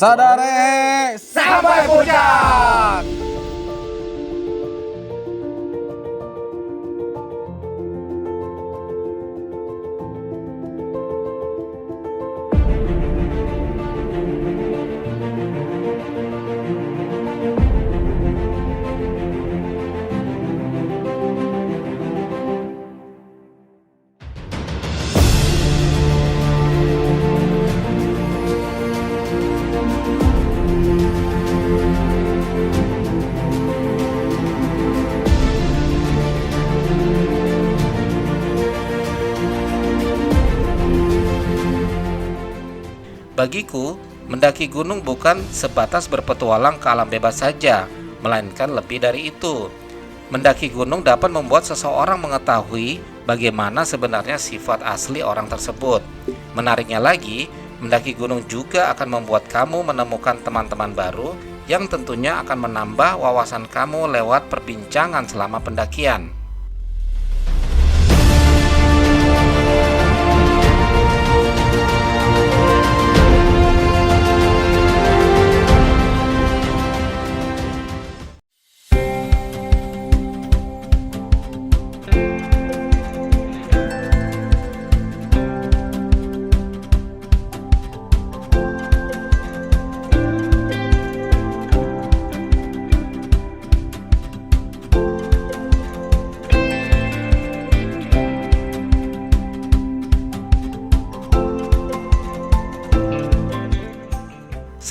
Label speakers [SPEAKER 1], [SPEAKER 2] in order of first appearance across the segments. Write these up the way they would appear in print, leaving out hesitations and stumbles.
[SPEAKER 1] Sadare sampai puncak.
[SPEAKER 2] Bagiku, mendaki gunung bukan sebatas berpetualang ke alam bebas saja, melainkan lebih dari itu. Mendaki gunung dapat membuat seseorang mengetahui bagaimana sebenarnya sifat asli orang tersebut. Menariknya lagi, mendaki gunung juga akan membuat kamu menemukan teman-teman baru yang tentunya akan menambah wawasan kamu lewat perbincangan selama pendakian.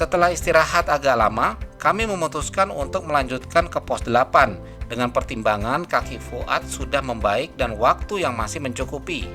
[SPEAKER 2] Setelah istirahat agak lama, kami memutuskan untuk melanjutkan ke pos 8 dengan pertimbangan kaki Fuad sudah membaik dan waktu yang masih mencukupi.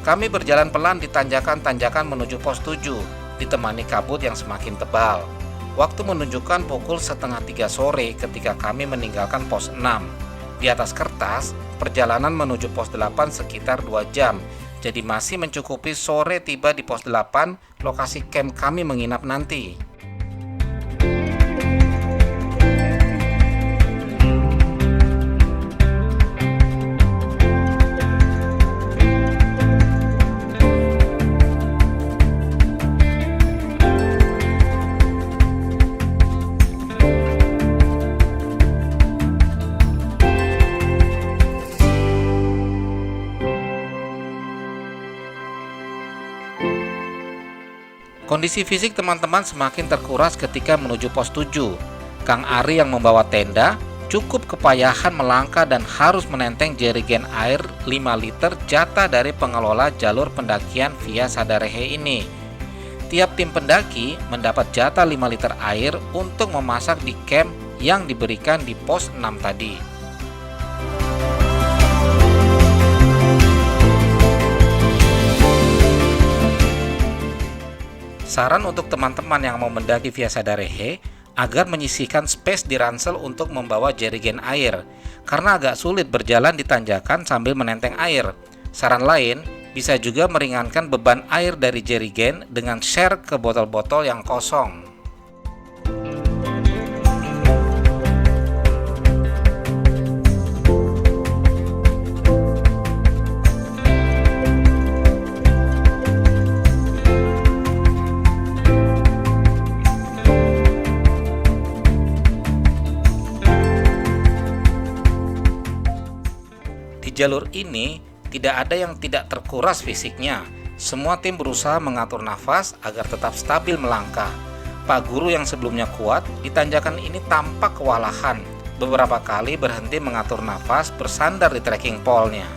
[SPEAKER 2] Kami berjalan pelan di tanjakan-tanjakan menuju pos 7, ditemani kabut yang semakin tebal. Waktu menunjukkan pukul 2:30 sore ketika kami meninggalkan pos 6. Di atas kertas, perjalanan menuju pos 8 sekitar 2 jam, jadi masih mencukupi sore tiba di pos 8, lokasi camp kami menginap nanti. Kondisi fisik teman-teman semakin terkuras ketika menuju pos 7. Kang Ari yang membawa tenda cukup kepayahan melangkah dan harus menenteng jerigen air 5 liter jatah dari pengelola jalur pendakian via Sadarehe ini. Tiap tim pendaki mendapat jatah 5 liter air untuk memasak di camp yang diberikan di pos 6 tadi. Saran untuk teman-teman yang mau mendaki via Sadarehe agar menyisihkan space di ransel untuk membawa jerigen air, karena agak sulit berjalan di tanjakan sambil menenteng air. Saran lain, bisa juga meringankan beban air dari jerigen dengan share ke botol-botol yang kosong. Di jalur ini tidak ada yang tidak terkuras fisiknya. Semua tim berusaha mengatur nafas agar tetap stabil melangkah. Pak Guru yang sebelumnya kuat di tanjakan ini tampak kewalahan. Beberapa kali berhenti mengatur nafas bersandar di trekking pole-nya.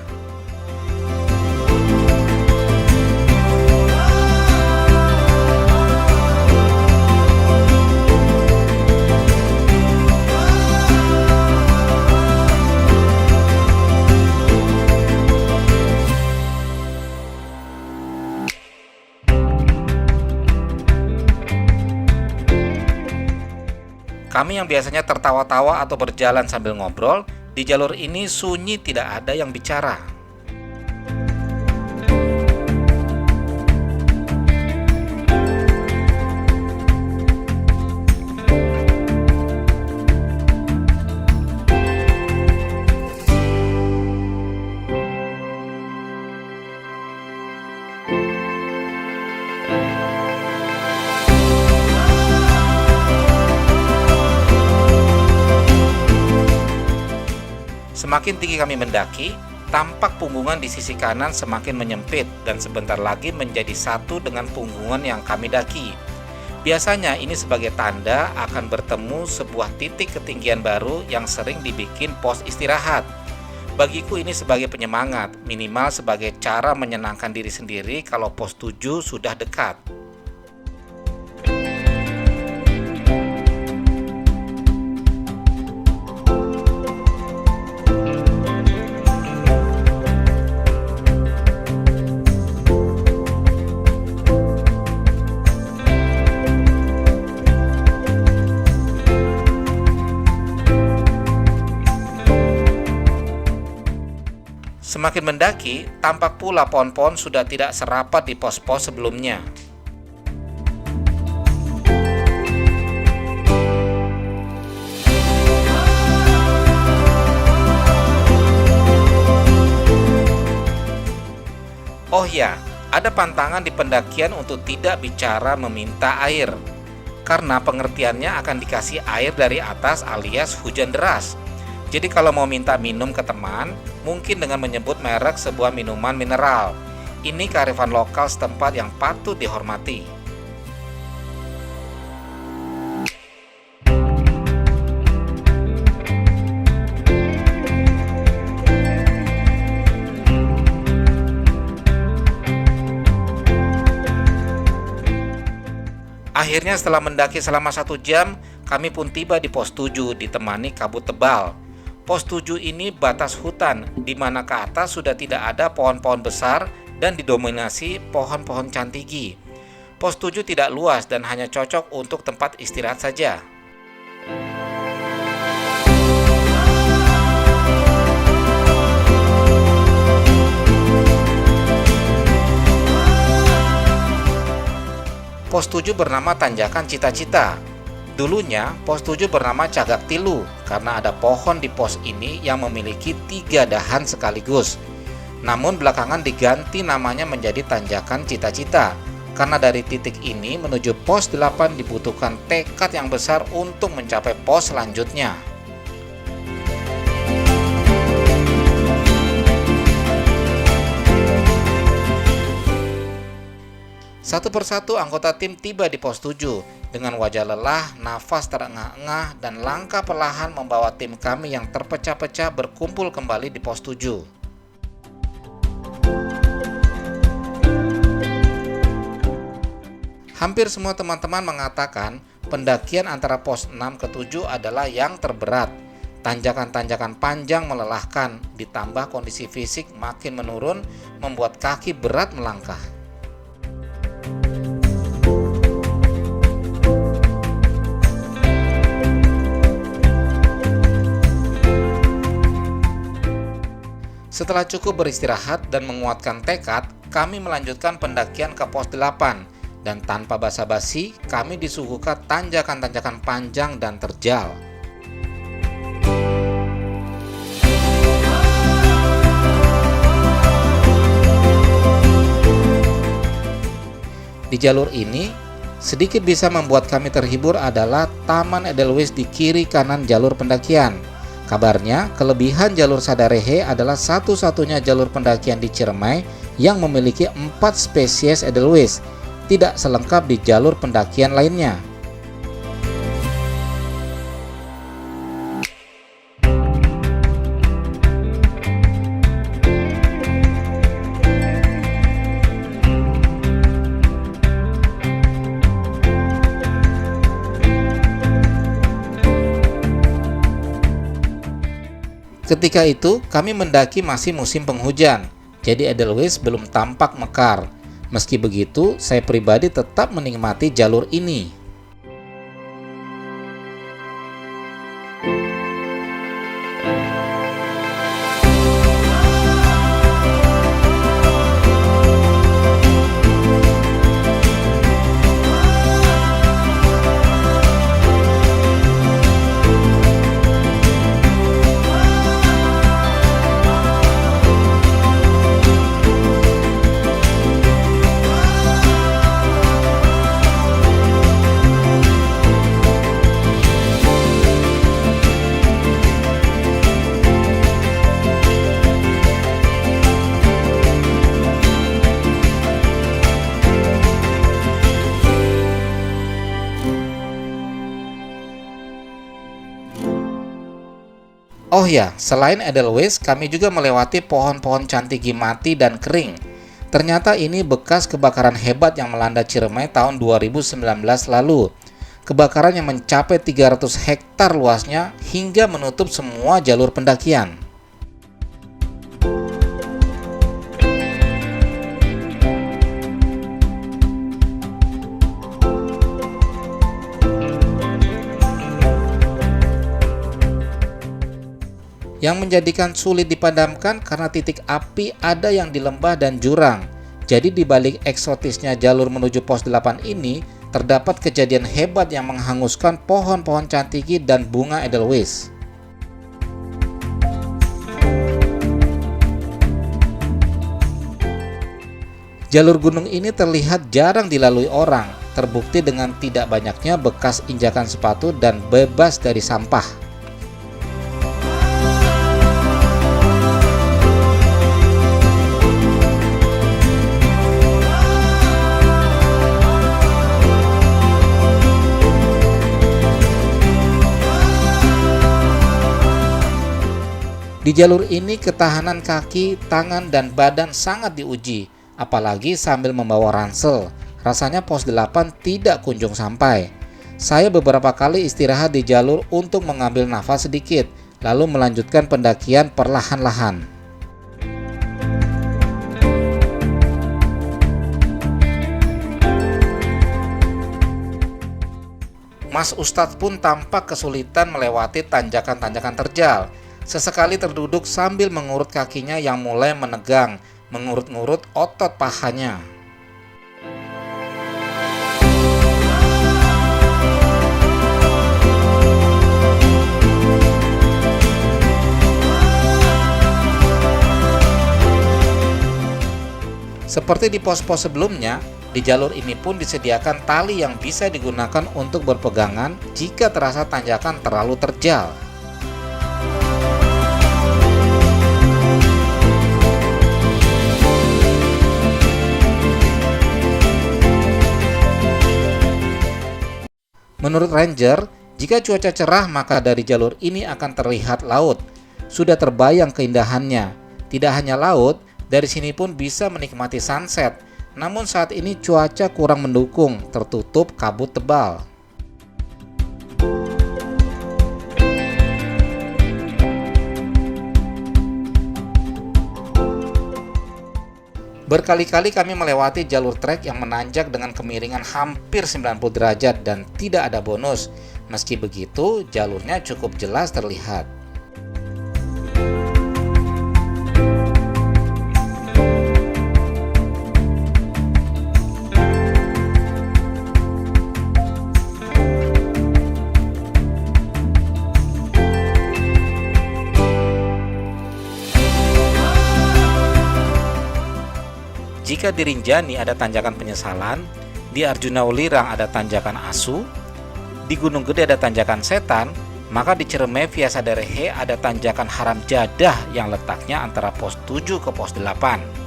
[SPEAKER 2] Kami yang biasanya tertawa-tawa atau berjalan sambil ngobrol, di jalur ini sunyi, tidak ada yang bicara. Semakin tinggi kami mendaki, tampak punggungan di sisi kanan semakin menyempit dan sebentar lagi menjadi satu dengan punggungan yang kami daki. Biasanya ini sebagai tanda akan bertemu sebuah titik ketinggian baru yang sering dibikin pos istirahat. Bagiku ini sebagai penyemangat, minimal sebagai cara menyenangkan diri sendiri kalau pos 7 sudah dekat. Semakin mendaki, tampak pula pohon-pohon sudah tidak serapat di pos-pos sebelumnya. Oh ya, ada pantangan di pendakian untuk tidak bicara meminta air, karena pengertiannya akan dikasih air dari atas alias hujan deras. Jadi kalau mau minta minum ke teman, mungkin dengan menyebut merek sebuah minuman mineral. Ini kearifan lokal setempat yang patut dihormati. Akhirnya setelah mendaki selama 1 jam, kami pun tiba di pos 7 ditemani kabut tebal. Pos 7 ini batas hutan, di mana ke atas sudah tidak ada pohon-pohon besar dan didominasi pohon-pohon cantigi. Pos 7 tidak luas dan hanya cocok untuk tempat istirahat saja. Pos 7 bernama Tanjakan Cita-Cita. Dulunya, pos 7 bernama Cagak Tilu karena ada pohon di pos ini yang memiliki 3 dahan sekaligus. Namun belakangan diganti namanya menjadi Tanjakan Cita-Cita karena dari titik ini menuju pos 8 dibutuhkan tekad yang besar untuk mencapai pos selanjutnya. Satu persatu anggota tim tiba di pos 7 dengan wajah lelah, nafas terengah-engah, dan langkah perlahan membawa tim kami yang terpecah-pecah berkumpul kembali di pos 7. Hampir semua teman-teman mengatakan pendakian antara pos 6 ke 7 adalah yang terberat. Tanjakan-tanjakan panjang melelahkan, ditambah kondisi fisik makin menurun, membuat kaki berat melangkah. Setelah cukup beristirahat dan menguatkan tekad, kami melanjutkan pendakian ke pos 8 dan tanpa basa-basi kami disuguhkan tanjakan-tanjakan panjang dan terjal. Di jalur ini, sedikit bisa membuat kami terhibur adalah Taman Edelweiss di kiri kanan jalur pendakian. Kabarnya, kelebihan jalur Sadarehe adalah satu-satunya jalur pendakian di Ciremai yang memiliki 4 spesies Edelweiss, tidak selengkap di jalur pendakian lainnya. Ketika itu, kami mendaki masih musim penghujan, jadi Edelweiss belum tampak mekar. Meski begitu, saya pribadi tetap menikmati jalur ini. Oh ya, selain Edelweiss, kami juga melewati pohon-pohon cantigi mati dan kering. Ternyata ini bekas kebakaran hebat yang melanda Ciremai tahun 2019 lalu. Kebakaran yang mencapai 300 hektar luasnya hingga menutup semua jalur pendakian. Yang menjadikan sulit dipadamkan karena titik api ada yang di lembah dan jurang. Jadi di balik eksotisnya jalur menuju pos 8 ini, terdapat kejadian hebat yang menghanguskan pohon-pohon cantigi dan bunga Edelweiss. Jalur gunung ini terlihat jarang dilalui orang, terbukti dengan tidak banyaknya bekas injakan sepatu dan bebas dari sampah. Di jalur ini ketahanan kaki, tangan, dan badan sangat diuji, apalagi sambil membawa ransel. Rasanya pos 8 tidak kunjung sampai. Saya beberapa kali istirahat di jalur untuk mengambil nafas sedikit, lalu melanjutkan pendakian perlahan-lahan. Mas Ustadz pun tampak kesulitan melewati tanjakan-tanjakan terjal. Sesekali terduduk sambil mengurut kakinya yang mulai menegang, mengurut-ngurut otot pahanya. Seperti di pos-pos sebelumnya, di jalur ini pun disediakan tali yang bisa digunakan untuk berpegangan jika terasa tanjakan terlalu terjal. Menurut Ranger, jika cuaca cerah maka dari jalur ini akan terlihat laut. Sudah terbayang keindahannya. Tidak hanya laut, dari sini pun bisa menikmati sunset. Namun saat ini cuaca kurang mendukung, tertutup kabut tebal. Berkali-kali kami melewati jalur trek yang menanjak dengan kemiringan hampir 90 derajat dan tidak ada bonus. Meski begitu, jalurnya cukup jelas terlihat. Jika di Rinjani ada tanjakan penyesalan, di Arjuna Welirang ada tanjakan asu, di Gunung Gede ada tanjakan setan, maka di Ciremai via Sadarehe ada tanjakan haram jadah yang letaknya antara pos 7 ke pos 8.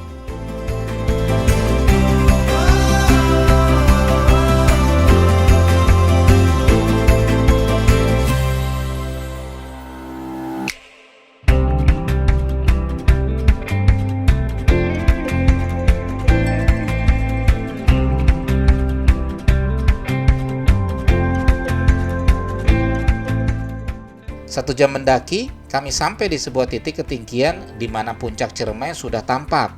[SPEAKER 2] Satu jam mendaki, kami sampai di sebuah titik ketinggian di mana puncak Ciremai sudah tampak.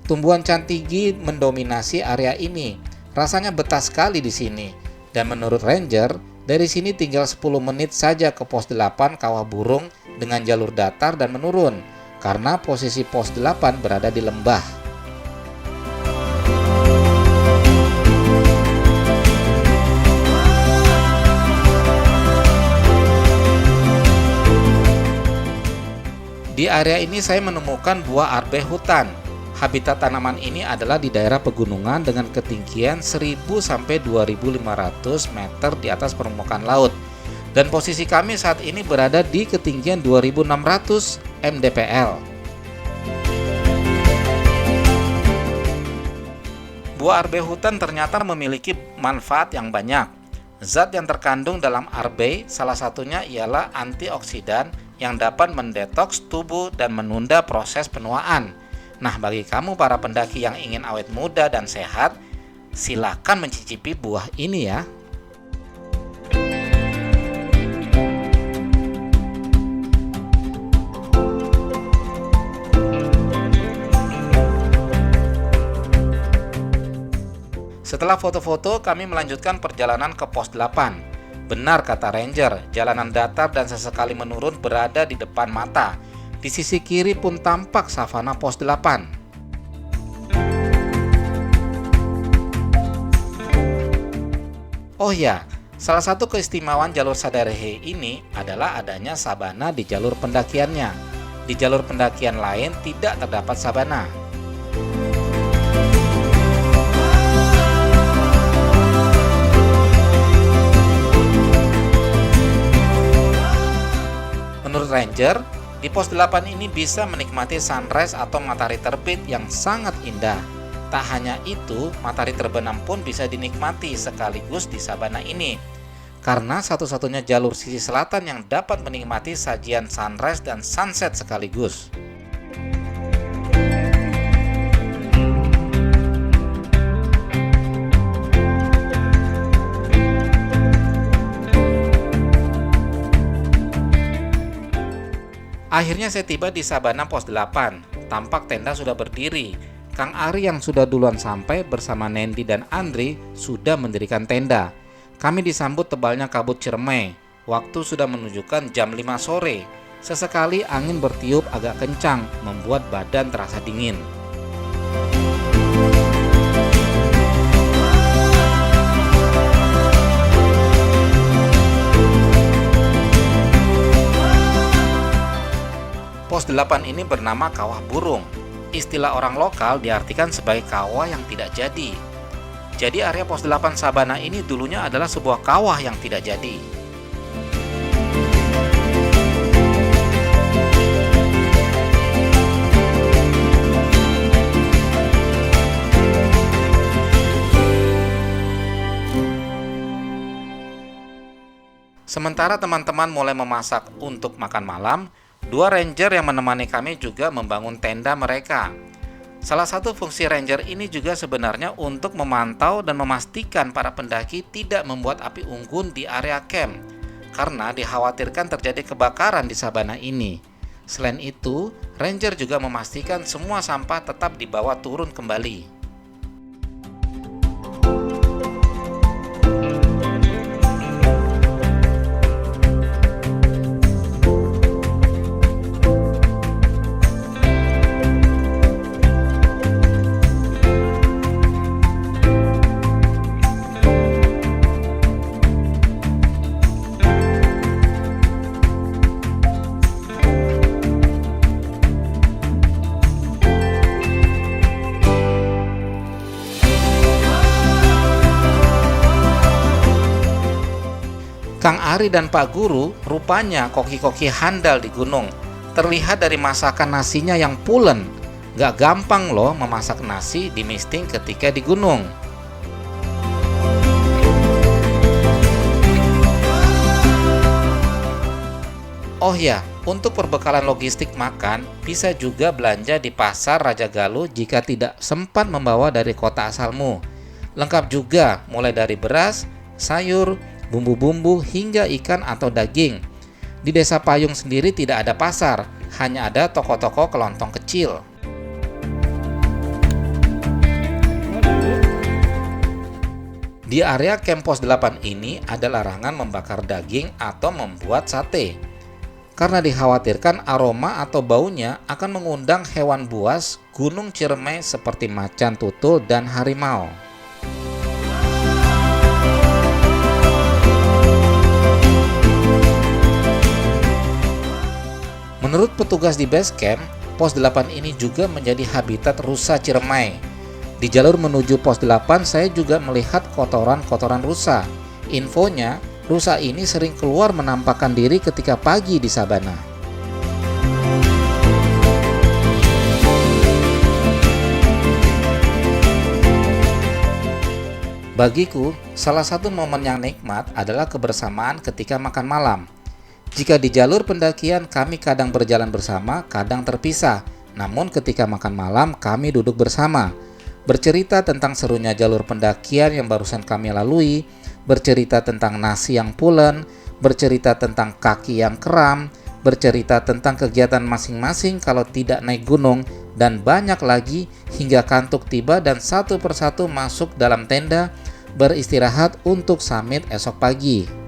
[SPEAKER 2] Tumbuhan cantigi mendominasi area ini. Rasanya betah sekali di sini. Dan menurut Ranger, dari sini tinggal 10 menit saja ke pos 8 Kawah Burung dengan jalur datar dan menurun, karena posisi pos 8 berada di lembah. Di area ini saya menemukan buah arbe hutan. Habitat tanaman ini adalah di daerah pegunungan dengan ketinggian 1000 sampai 2500 meter di atas permukaan laut. Dan posisi kami saat ini berada di ketinggian 2600 mdpl. Buah arbe hutan ternyata memiliki manfaat yang banyak. Zat yang terkandung dalam arbe salah satunya ialah antioksidan yang dapat mendetoks tubuh dan menunda proses penuaan. Nah, bagi kamu para pendaki yang ingin awet muda dan sehat, silakan mencicipi buah ini ya. Setelah foto-foto, kami melanjutkan perjalanan ke pos 8. Benar kata ranger, jalanan datar dan sesekali menurun berada di depan mata. Di sisi kiri pun tampak savana pos 8. Oh ya, salah satu keistimewaan jalur Sadarehe ini adalah adanya sabana di jalur pendakiannya. Di jalur pendakian lain tidak terdapat sabana. Menurut ranger, di pos 8 ini bisa menikmati sunrise atau matahari terbit yang sangat indah. Tak hanya itu, matahari terbenam pun bisa dinikmati sekaligus di sabana ini. Karena satu-satunya jalur sisi selatan yang dapat menikmati sajian sunrise dan sunset sekaligus. Akhirnya saya tiba di sabana pos 8. Tampak tenda sudah berdiri. Kang Ari yang sudah duluan sampai bersama Nendi dan Andri sudah mendirikan tenda. Kami disambut tebalnya kabut Ciremai. Waktu sudah menunjukkan jam 5 sore. Sesekali angin bertiup agak kencang, membuat badan terasa dingin. Pos 8 ini bernama Kawah Burung. Istilah orang lokal diartikan sebagai kawah yang tidak jadi. Jadi area pos 8 Sabana ini dulunya adalah sebuah kawah yang tidak jadi. Sementara teman-teman mulai memasak untuk makan malam, dua ranger yang menemani kami juga membangun tenda mereka. Salah satu fungsi ranger ini juga sebenarnya untuk memantau dan memastikan para pendaki tidak membuat api unggun di area camp, karena dikhawatirkan terjadi kebakaran di sabana ini. Selain itu, ranger juga memastikan semua sampah tetap dibawa turun kembali. Kang Ari dan Pak Guru rupanya koki-koki handal di gunung. Terlihat dari masakan nasinya yang pulen. Gak gampang loh memasak nasi di misting ketika di gunung. Oh ya, untuk perbekalan logistik makan, bisa juga belanja di pasar Raja Galuh jika tidak sempat membawa dari kota asalmu. Lengkap juga mulai dari beras, sayur, bumbu-bumbu hingga ikan atau daging. Di Desa Payung sendiri tidak ada pasar, hanya ada toko-toko kelontong kecil. Di area camp pos 8 ini ada larangan membakar daging atau membuat sate, karena dikhawatirkan aroma atau baunya akan mengundang hewan buas Gunung Ciremai seperti macan tutul dan harimau. Menurut petugas di base camp, pos 8 ini juga menjadi habitat rusa Ciremai. Di jalur menuju pos 8 saya juga melihat kotoran-kotoran rusa. Infonya, rusa ini sering keluar menampakkan diri ketika pagi di sabana. Bagiku, salah satu momen yang nikmat adalah kebersamaan ketika makan malam. Jika di jalur pendakian kami kadang berjalan bersama, kadang terpisah. Namun ketika makan malam kami duduk bersama. Bercerita tentang serunya jalur pendakian yang barusan kami lalui, bercerita tentang nasi yang pulen, bercerita tentang kaki yang kram, bercerita tentang kegiatan masing-masing kalau tidak naik gunung, dan banyak lagi hingga kantuk tiba dan satu persatu masuk dalam tenda beristirahat untuk summit esok pagi.